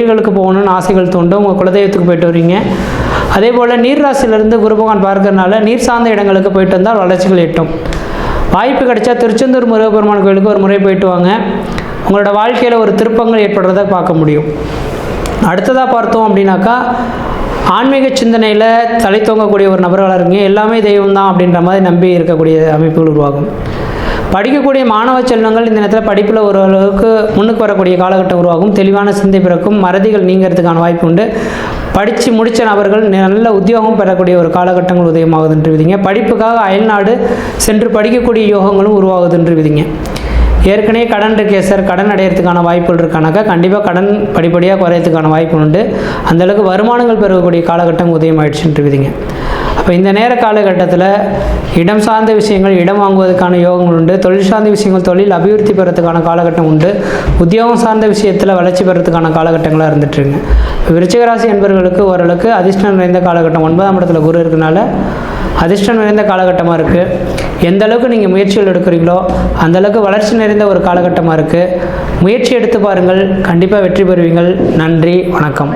கோயில்களுக்கு போகணும்னு ஆசைகள் தோண்டும். உங்கள் குலதெய்வத்துக்கு போயிட்டு வருவீங்க. அதே போல் நீர் ராசியிலிருந்து குரு பகவான் பார்க்கறதுனால நீர் சார்ந்த இடங்களுக்கு போயிட்டு வந்தால் வளர்ச்சிகள் எட்டும். வாய்ப்பு கிடைச்சா திருச்செந்தூர் முருகப்பெருமான் கோயிலுக்கு ஒரு முறை போயிட்டு வாங்க. உங்களோட வாழ்க்கையில் ஒரு திருப்பங்கள் ஏற்படுறதை பார்க்க முடியும். அடுத்ததாக பார்த்தோம் அப்படின்னாக்கா, ஆன்மீக சிந்தனையில் தலை தோங்கக்கூடிய ஒரு நபர்களாக இருக்கீங்க. எல்லாமே தெய்வம் தான் அப்படின்ற மாதிரி நம்பி இருக்கக்கூடிய அமைப்புகள் உருவாகும். படிக்கக்கூடிய மாணவ செல்வங்கள் இந்த நேரத்தில் படிப்பில் ஓரளவுக்கு முன்னுக்கு வரக்கூடிய காலகட்டம் உருவாகும். தெளிவான சிந்தை பிறக்கும். மறதிகள் நீங்கிறதுக்கான வாய்ப்பு உண்டு. படித்து முடித்த நபர்கள் நல்ல உத்தியோகம் பெறக்கூடிய ஒரு காலகட்டங்கள் உதயமாகுது என்று விதிங்க. படிப்புக்காக அயல்நாடு சென்று படிக்கக்கூடிய யோகங்களும் உருவாகுது என்று விதிங்க. ஏற்கனவே கடன் இருக்கே சார், கடன் அடையிறதுக்கான வாய்ப்புகள் இருக்கானாக்கா கண்டிப்பாக கடன் படிப்படியாக குறையறதுக்கான வாய்ப்பு உண்டு. அந்தளவுக்கு வருமானங்கள் பெறக்கூடிய காலகட்டம் உதயமாயிடுச்சுன்னு விதிங்க. அப்போ இந்த நேர காலகட்டத்தில் இடம் சார்ந்த விஷயங்கள் இடம் வாங்குவதற்கான யோகங்கள் உண்டு. தொழில் சார்ந்த விஷயங்கள் தொழில் அபிவிருத்தி பெறத்துக்கான காலகட்டம் உண்டு. உத்தியோகம் சார்ந்த விஷயத்தில் வளர்ச்சி பெறத்துக்கான காலகட்டங்களாக இருந்துட்டுருங்க. விருச்சிக ராசி என்பவர்களுக்கு ஓரளவுக்கு அதிர்ஷ்டம் நிறைந்த காலகட்டம். 9ஆம் இடத்துல குரு இருக்கனால அதிர்ஷ்டம் நிறைந்த காலகட்டமாக இருக்குது. எந்த அளவுக்கு நீங்கள் முயற்சிகள் எடுக்கிறீங்களோ அந்தளவுக்கு வளர்ச்சி நிறைந்த ஒரு காலகட்டமாக இருக்குது. முயற்சி எடுத்து பாருங்கள், கண்டிப்பாக வெற்றி பெறுவீங்கள். நன்றி, வணக்கம்.